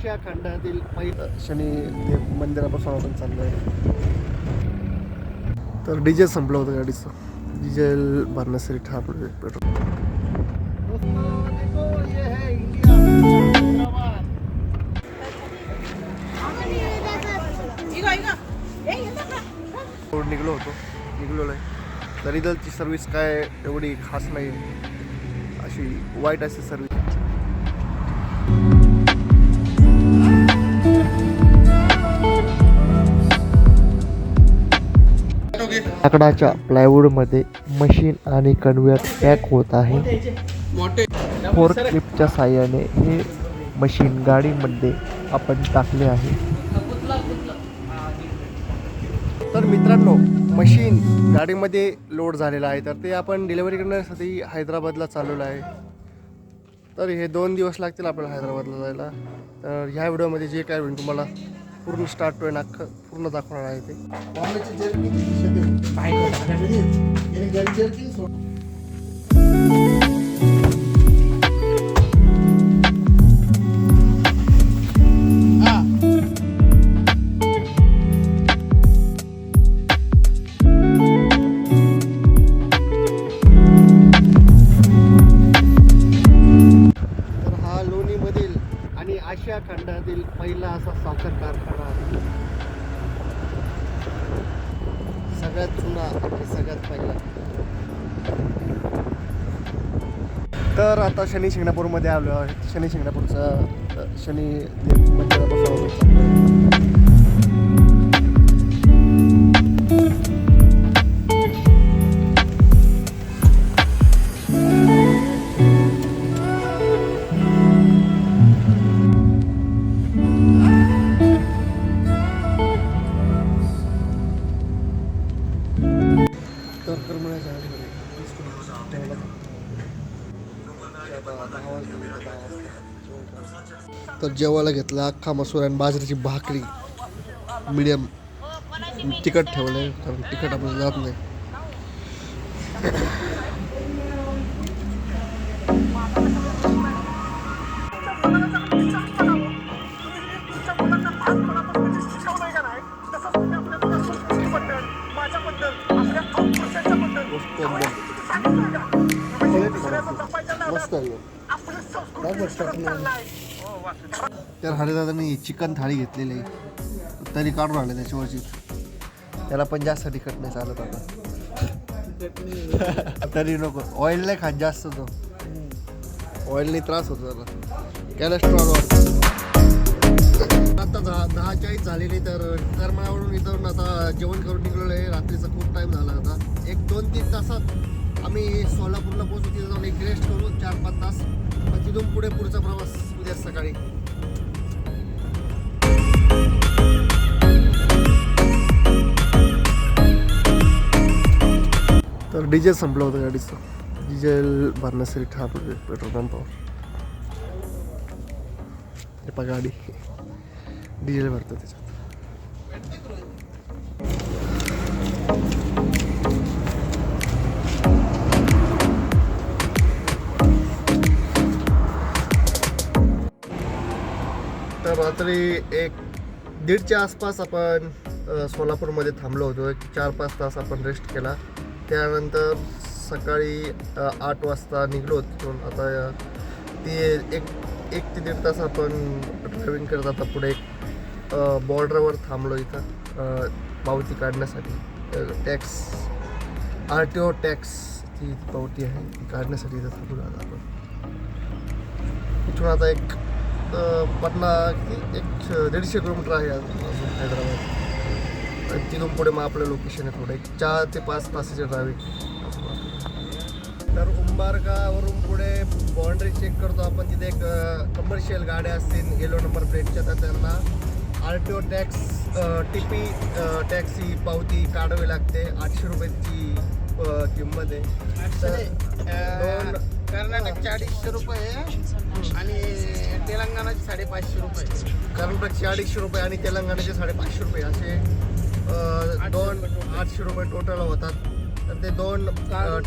आशिया खंडातील पहिलं शनी देव मंदिरापासून आपण चाललोय. तर डिझेल संपलं होतं गाडीचं. डिझेल भरण्यासाठी थांबलोय पेट्रोल. निघलो होतो निघलेलो आहे. तरी दलची सर्विस काय एवढी खास नाही, अशी वाईट अशी सर्विस. लाकडाच्या प्लायवूडमध्ये मशीन आणि कन्व्हेयर पॅक होत आहे. फोर्कलिफ्टच्या साहाय्याने हे मशीन गाडीमध्ये आपण टाकले आहे. तर मित्रांनो, मशीन गाडीमध्ये लोड झालेलं आहे, तर ते आपण डिलिव्हरी करण्यासाठी हैदराबादला चालवलं आहे. तर हे 2 दिवस लागतील आपल्याला हैदराबादला जायला. तर ह्या व्हिडिओमध्ये जे काय होईल तुम्हाला पूर्ण स्टार्ट टू एंड अख्खं पूर्ण दाखवणार आहे ते. आशिया खंडातील पहिला असा साखर कारखाना आहे. सगळ्यात जुना आणि सगळ्यात पहिला. तर आता शनी शिंगणापूरमध्ये आलो आहे. शनी शिंगणापूरचा शनी देव मंदिरापासून तर जेवायला घेतला अख्खा मसूर आणि बाजरीची भाकरी मीडियम तिखट ठेवलंय, कारण तिखट आपण जात नाही. तर हरिदादांनी चिकन थाळी घेतलेली आहे, तरी काढून आले त्याच्यावरची. त्याला पण जास्त तिखट नाही चालत आता. तरी नको, ऑइल नाही खात जास्त, तो ऑइलने त्रास होतो त्याला, कॅलेस्ट्रॉल वाढतो. आता 10:40 झालेली. तर करमाळावरून इथून आता जेवण करून निघलेलं आहे. रात्रीचा खूप टाईम झाला आता. 1-2-3 तासात आम्ही सोलापूरला पोहोचू. तिथे जाऊन एक रेस्ट करू 4-5 तास. तिथून पुढे पुढचा प्रवास उद्या सकाळी. तर डिझेल संपलं होतं गाडीचं. डिझेल भरण्यासाठी थांबलो पेट्रोल पंपावर. हे पहा गाडी डिझेल भरतं त्याच्यात. तर रात्री 1-1:30च्या आसपास आपण सोलापूरमध्ये थांबलो होतो. 4-5 तास आपण रेस्ट केला. त्यानंतर सकाळी 8 वाजता निघलो तिथून. आता ती 1 ते 1.5 तास आपण ड्रायव्हिंग करत. आता पुढे बॉर्डरवर थांबलो इथं पावती काढण्यासाठी. टॅक्स RTO टॅक्सची पावती आहे, ती काढण्यासाठी इथं थांबलो. आता आपण इथून आता 150 किलोमीटर आहे हैदराबाद. तिथून पुढे मग आपलं लोकेशन आहे थोडं 4 ते 5 तासाचे ड्रायव्हिंग. तर उंबारगावरून पुढे बाउंड्री चेक करतो आपण. तिथे एक कमर्शियल गाड्या असतील येलो नंबर प्लेटच्या, तर त्यांना RTO टॅक्स TP टॅक्सची पावती काढावी लागते. 800 रुपयाची किंमत आहे. कर्नाटकचे 250 रुपये आणि तेलंगणाचे 550 रुपये. कर्नाटकचे 250 रुपये आणि तेलंगणाचे 550 रुपये असे 800 रुपये टोटल होतात. तर ते 2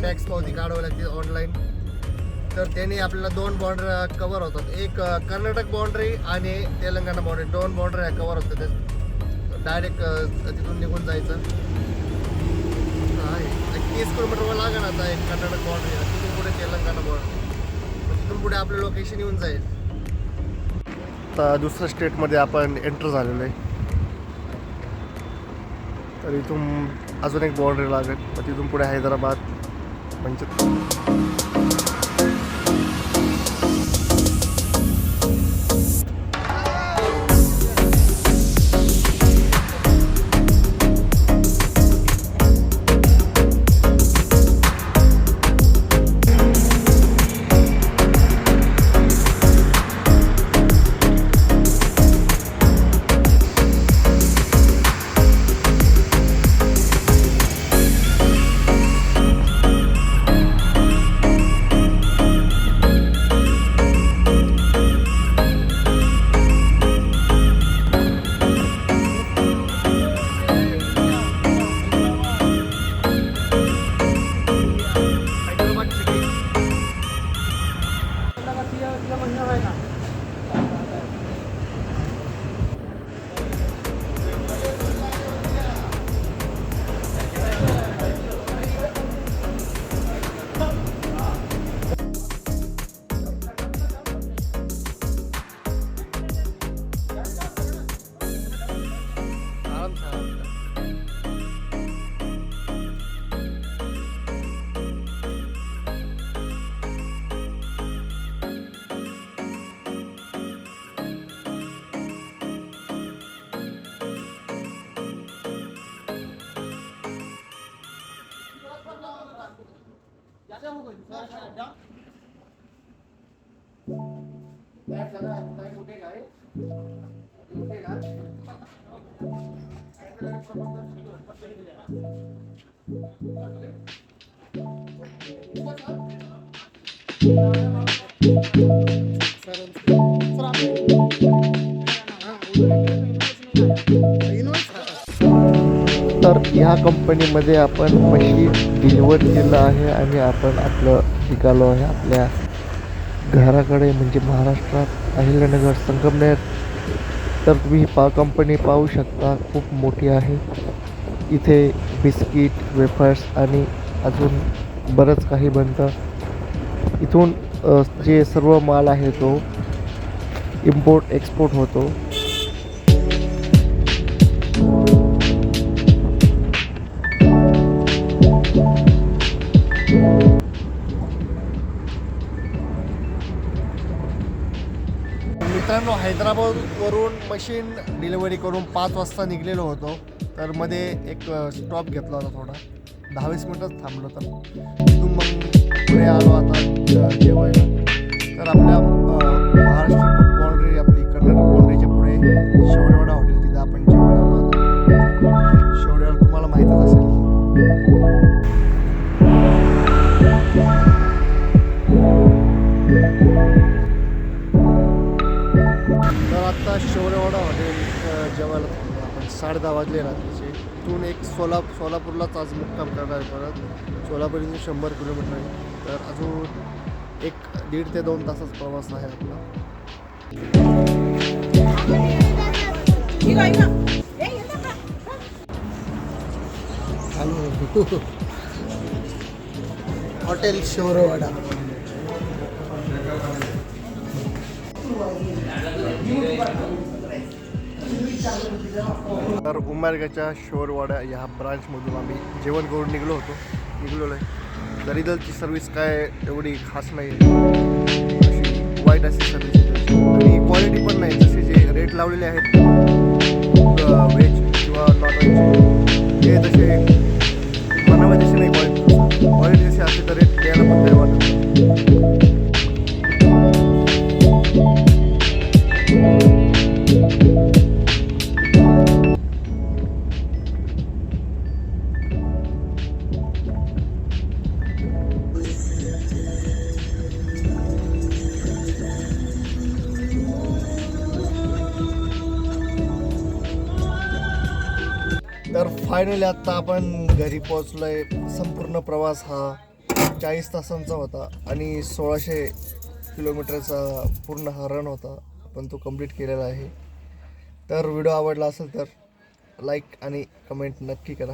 टॅक्स पावती काढावी लागते ऑनलाईन. तर त्यांनी आपल्याला 2 बाउंड्री कव्हर होतात. एक कर्नाटक बाउंड्री आणि तेलंगणा बाउंड्री, 2 बाउंड्री कव्हर होतात. डायरेक्ट तिथून निघून जायचं. 30 किलोमीटरवर लागेल आता एक कर्नाटक बाउंड्री, तिथून पुढे तेलंगणा बाउंड्री, तिथून पुढे आपलं लोकेशन येऊन जाईल. आता दुसऱ्या स्टेटमध्ये आपण एंटर झालेलो आहे. तर इथून अजून एक बाउंड्री लागेल, मग तिथून पुढे हैदराबाद म्हणजे तर ह्या कंपनीमध्ये आपण मशीन डिलिव्हर केलं आहे आणि आपण आपलं निघालो आहे आपल्या घराकडे, म्हणजे महाराष्ट्रात अहिल्यानगर संगमनेर. तर तुम्ही कंपनी पाहू शकता, खूप मोठी आहे. इथे बिस्किट, वेफर्स आणि अजून बरंच काही बनतं. इथून जे सर्व माल आहे तो इम्पोर्ट एक्सपोर्ट होतो. मित्रांनो, हैदराबादवरून मशीन डिलिव्हरी करून 5 वाजता निघलेलो होतो. तर मध्ये एक स्टॉप घेतला होता, थोडा 10-20 मिनटच थांबलो. तर तिथून मग पुढे आलो आता जेवायला. तर आपल्या महाराष्ट्र बाउंड्री, आपली कर्नाटक बाउंड्रीच्या पुढे शेवडेवाडा हॉटेल, तिथं आपण जेवायला आलो आता. शेवडेवाडा तुम्हाला माहीतच असेल. तर आता शेवडेवाडा हॉटेल जेवायला थांबलो आपण. 10:30 वाजले रात्रीचे. इथून एक सोलापूरलाच आज मुक्काम करणार आहे. परत सोलापूरहून 100 किलोमीटर आहे. तर अजून 1.5 ते 2 तासाचा प्रवास आहे आपला. हॉटेल शेवडेवाडा. तर उमरगाच्या शेवडेवाडा ह्या ब्रांचमधून आम्ही जेवण करून निघलो आहे. तर इथलची सर्विस काय एवढी खास नाही, अशी वाईट अशी सर्विस आणि क्वालिटी पण नाही. जसे जे रेट लावलेले आहेत व्हेज किंवा नॉन व्हेज, ते तसे मनामध्ये जसे नाही. क्वालिटी जशी असते तर रेट द्यायला पण काही वाटत नाही. तर फायनली आत्ता आपण घरी पोहोचलोय. संपूर्ण प्रवास हा 40 तासांचा होता आणि 1600 किलोमीटरचा पूर्ण हा रन होता. पण तो कंप्लीट केलेला आहे. तर व्हिडिओ आवडला असेल तर लाईक आणि कमेंट नक्की करा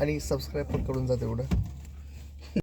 आणि सबस्क्राईब पण करून जा तेवढं.